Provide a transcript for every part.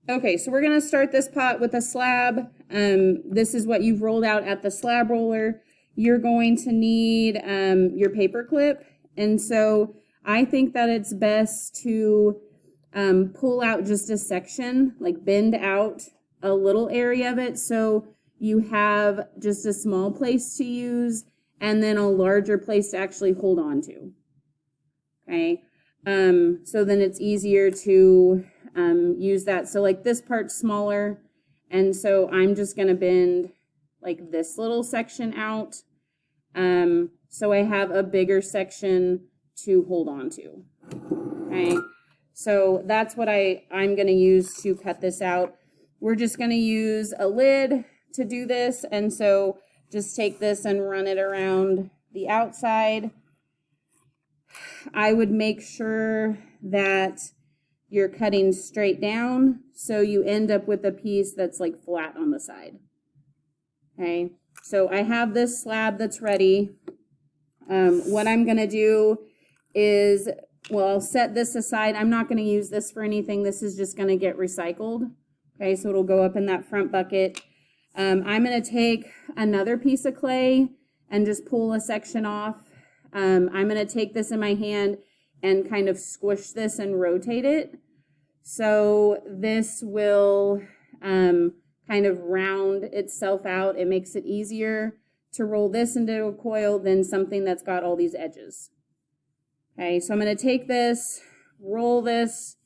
Okay, so we're going to start this pot with a slab. This is what you've rolled out at the slab roller. You're going to need your paper clip. And so I think that it's best to pull out just a section, like bend out a little area of it so you have just a small place to use and then a larger place to actually hold on to. Okay, so then it's easier to use that. So like this part's smaller, and so I'm just going to bend like this little section out, so I have a bigger section to hold on to. Okay, so that's what I'm going to use to cut this out. We're just going to use a lid to do this, and so just take this and run it around the outside. I would make sure that you're cutting straight down so you end up with a piece that's like flat on the side. Okay, so I have this slab that's ready. What I'm going to do is, well, I'll set this aside. I'm not going to use this for anything. This is just going to get recycled. Okay, so it'll go up in that front bucket. I'm going to take another piece of clay and just pull a section off. I'm going to take this in my hand and kind of squish this and rotate it. So this will kind of round itself out. It makes it easier to roll this into a coil than something that's got all these edges. Okay, so I'm going to take this, roll this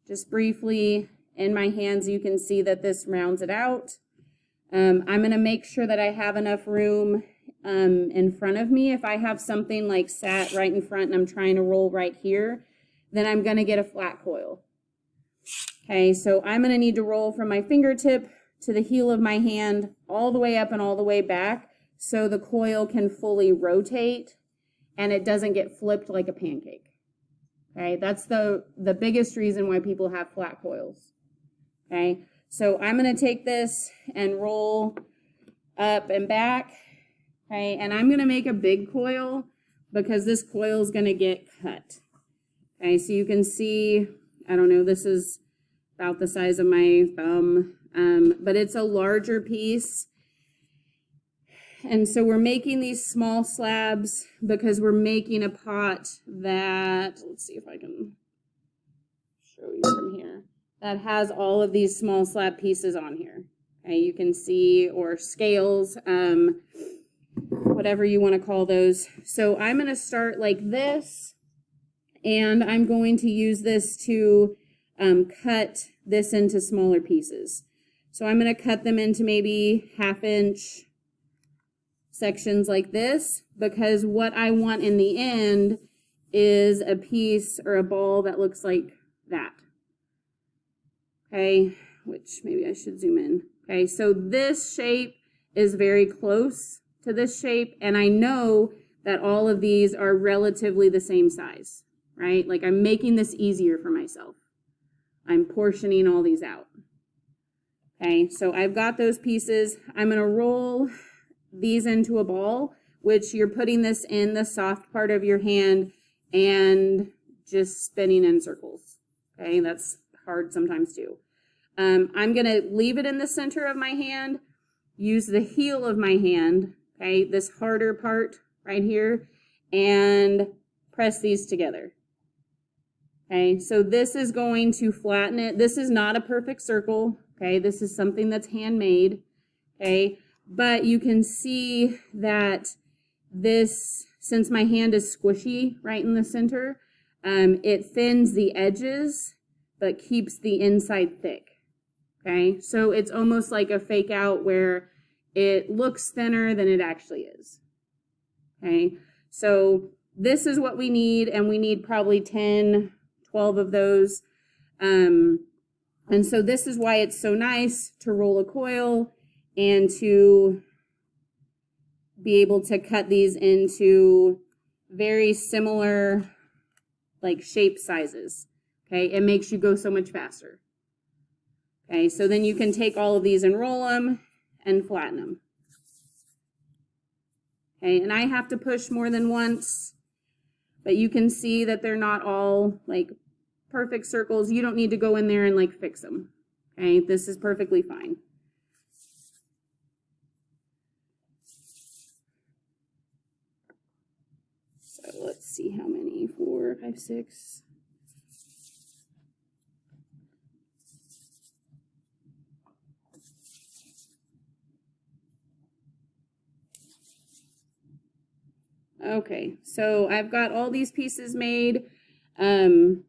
just briefly in my hands. You can see that this rounds it out. I'm going to make sure that I have enough room in front of me. If I have something like sat right in front and I'm trying to roll right here, then I'm going to get a flat coil. Okay, so I'm going to need to roll from my fingertip to the heel of my hand all the way up and all the way back so the coil can fully rotate and it doesn't get flipped like a pancake. Okay, that's the biggest reason why people have flat coils. Okay, so I'm going to take this and roll up and back. Okay, and I'm going to make a big coil because this coil is going to get cut. Okay, so you can see, I don't know, this is about the size of my thumb, but it's a larger piece. And so we're making these small slabs because we're making a pot that, let's see if I can show you from here, that has all of these small slab pieces on here. Okay, you can see, or scales, whatever you want to call those. So I'm going to start like this, and I'm going to use this to cut this into smaller pieces. So I'm going to cut them into maybe 1/2 inch sections like this, because what I want in the end is a piece or a ball that looks like that. Okay, which maybe I should zoom in. Okay, so this shape is very close to this shape, and I know that all of these are relatively the same size, right? Like I'm making this easier for myself. I'm portioning all these out. Okay, so I've got those pieces. I'm going to roll these into a ball, which you're putting this in the soft part of your hand and just spinning in circles. Okay, that's hard sometimes too. I'm going to leave it in the center of my hand, use the heel of my hand, okay, this harder part right here, and press these together. Okay, so this is going to flatten it. This is not a perfect circle, okay, this is something that's handmade, okay, but you can see that this, since my hand is squishy right in the center, it thins the edges, but keeps the inside thick. Okay, so it's almost like a fake out where it looks thinner than it actually is. Okay, so this is what we need, and we need probably 10, 12 of those. And so this is why it's so nice to roll a coil and to be able to cut these into very similar like shape sizes. Okay, it makes you go so much faster. Okay, so then you can take all of these and roll them and flatten them. Okay, and I have to push more than once, but you can see that they're not all like perfect circles. You don't need to go in there and like fix them. Okay, this is perfectly fine. So let's see how many, 4, 5, 6. Okay, so I've got all these pieces made. I'm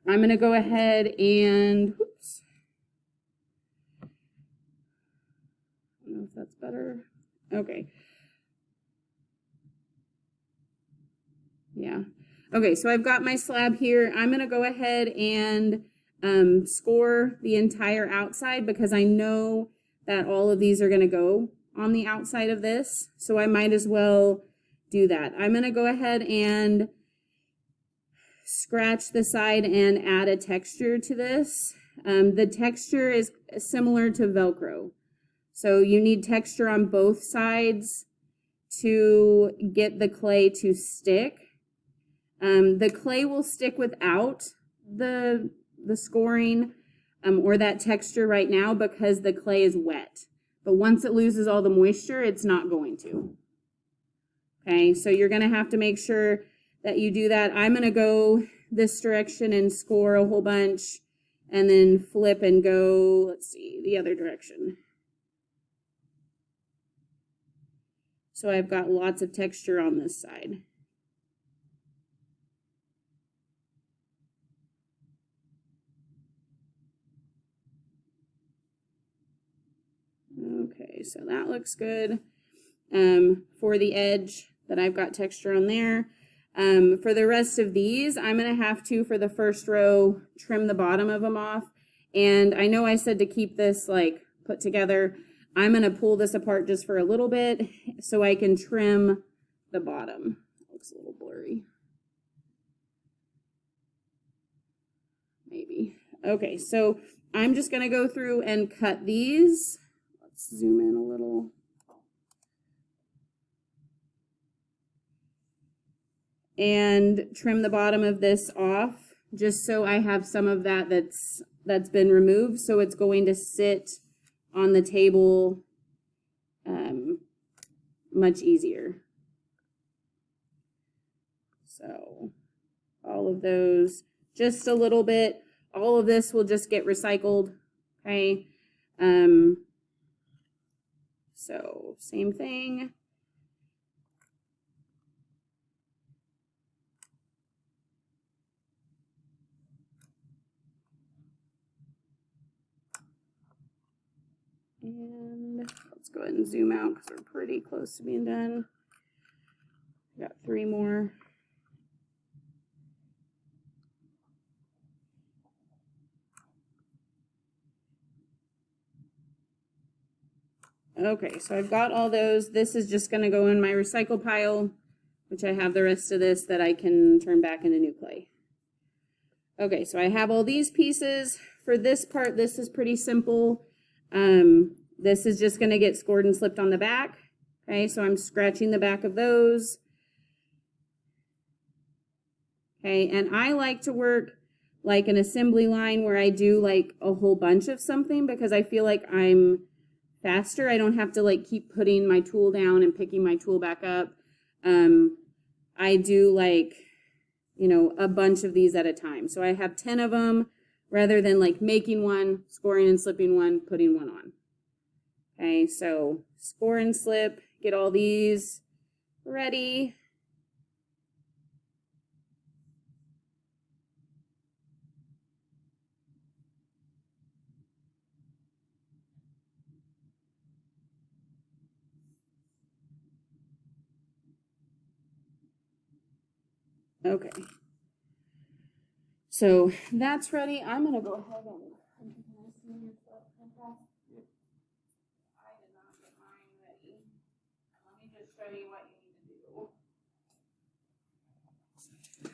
going to go ahead and, oops. I don't know if that's better. Okay. Yeah. Okay, so I've got my slab here. I'm going to go ahead and score the entire outside because I know that all of these are going to go on the outside of this. So I might as well do that. I'm going to go ahead and scratch the side and add a texture to this. The texture is similar to Velcro. So you need texture on both sides to get the clay to stick. The clay will stick without the scoring or that texture right now because the clay is wet. But once it loses all the moisture, it's not going to. Okay, so you're going to have to make sure that you do that. I'm going to go this direction and score a whole bunch and then flip and go, let's see, the other direction. So I've got lots of texture on this side. Okay, so that looks good. For the edge that I've got texture on there. For the rest of these, I'm going to have to, for the first row, trim the bottom of them off. And I know I said to keep this like put together. I'm going to pull this apart just for a little bit so I can trim the bottom. Looks a little blurry. Maybe. Okay, so I'm just going to go through and cut these. Let's zoom in a little. And trim the bottom of this off just so I have some of that that's been removed, so it's going to sit on the table much easier. So all of those, just a little bit. All of this will just get recycled, okay? So same thing. And let's go ahead and zoom out because we're pretty close to being done. Got 3 more. Okay, so I've got all those. This is just going to go in my recycle pile, which I have the rest of this that I can turn back into new clay. Okay, so I have all these pieces. For this part, this is pretty simple. This is just going to get scored and slipped on the back. Okay, so I'm scratching the back of those. Okay, and I like to work like an assembly line where I do like a whole bunch of something because I feel like I'm faster. I don't have to like keep putting my tool down and picking my tool back up. I do like, you know, a bunch of these at a time. So I have 10 of them rather than like making one, scoring and slipping one, putting one on. Okay, so score and slip, get all these ready. Okay, so that's ready. I'm going to go ahead and I did not get mine ready. Let me just show you what you need to do.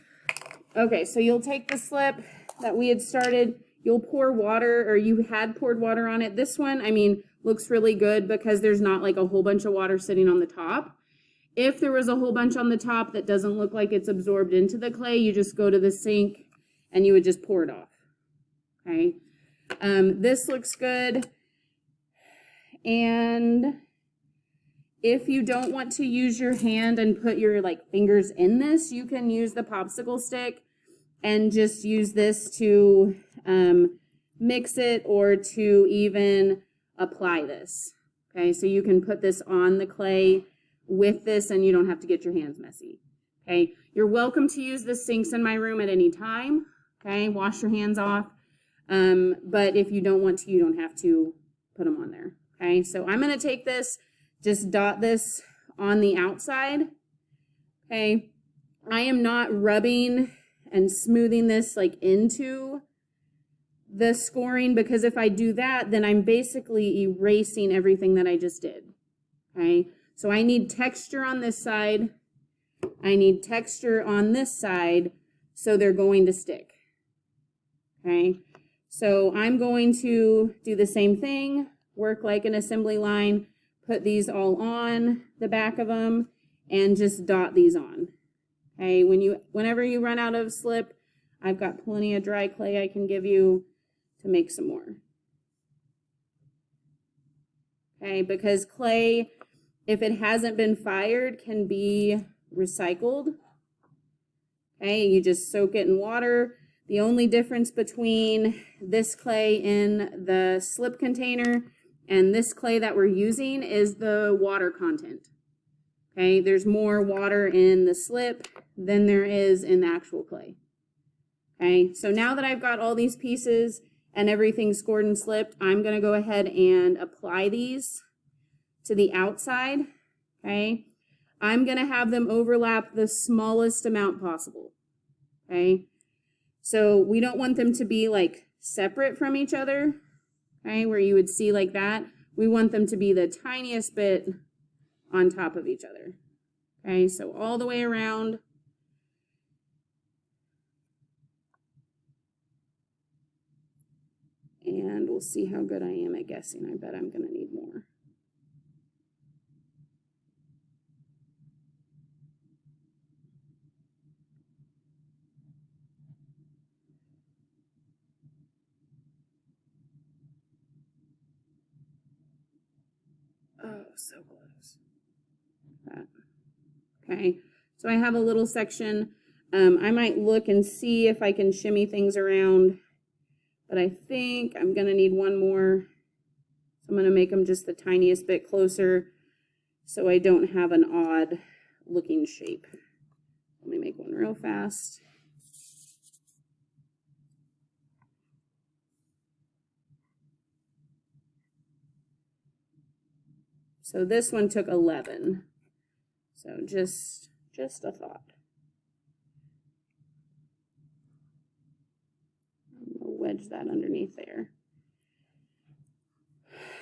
Okay, so you'll take the slip that we had started. You'll pour water, or you had poured water on it. This one, I mean, looks really good because there's not like a whole bunch of water sitting on the top. If there was a whole bunch on the top that doesn't look like it's absorbed into the clay, you just go to the sink and you would just pour it off. Okay. This looks good. And if you don't want to use your hand and put your like fingers in this, you can use the popsicle stick and just use this to mix it or to even apply this. Okay, so you can put this on the clay with this and you don't have to get your hands messy. Okay, you're welcome to use the sinks in my room at any time. Okay, wash your hands off. But if you don't want to, you don't have to put them on there. Okay, so I'm going to take this, just dot this on the outside. Okay, I am not rubbing and smoothing this like into the scoring, because if I do that, then I'm basically erasing everything that I just did. Okay, so I need texture on this side. I need texture on this side, so they're going to stick. Okay, so I'm going to do the same thing, work like an assembly line, put these all on the back of them, and just dot these on. Okay, whenever you run out of slip, I've got plenty of dry clay I can give you to make some more. Okay, because clay, if it hasn't been fired, can be recycled. Okay, you just soak it in water. The only difference between this clay in the slip container and this clay that we're using is the water content. Okay, there's more water in the slip than there is in the actual clay. Okay, so now that I've got all these pieces and everything scored and slipped, I'm going to go ahead and apply these to the outside. Okay, I'm going to have them overlap the smallest amount possible. Okay, so we don't want them to be like separate from each other, okay, where you would see like that. We want them to be the tiniest bit on top of each other. Okay, so all the way around. And we'll see how good I am at guessing. I bet I'm going to need more. Oh, so close. That. Okay, so I have a little section. I might look and see if I can shimmy things around, but I think I'm going to need one more. So I'm going to make them just the tiniest bit closer so I don't have an odd looking shape. Let me make one real fast. So this one took 11. So just a thought. I'll wedge that underneath there.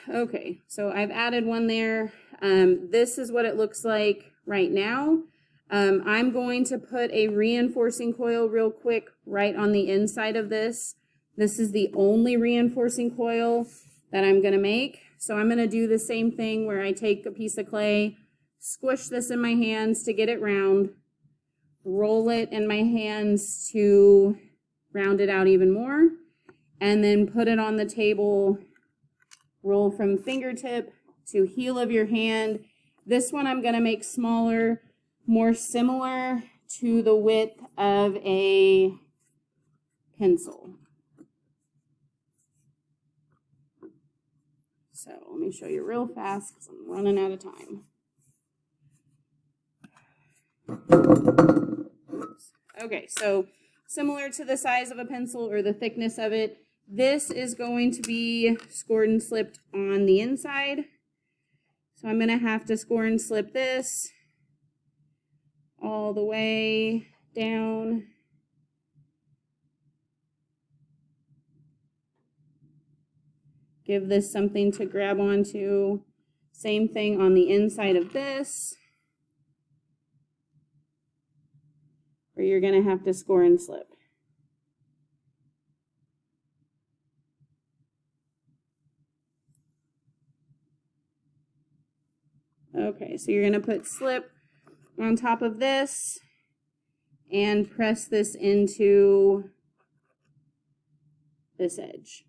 Okay, so I've added one there. This is what it looks like right now. I'm going to put a reinforcing coil real quick right on the inside of this. This is the only reinforcing coil that I'm going to make. So I'm going to do the same thing where I take a piece of clay, squish this in my hands to get it round, roll it in my hands to round it out even more, and then put it on the table, roll from fingertip to heel of your hand. This one I'm going to make smaller, more similar to the width of a pencil. So let me show you real fast because I'm running out of time. Okay, so similar to the size of a pencil or the thickness of it, this is going to be scored and slipped on the inside. So I'm going to have to score and slip this all the way down. Give this something to grab onto. Same thing on the inside of this, where you're going to have to score and slip. Okay, so you're going to put slip on top of this and press this into this edge.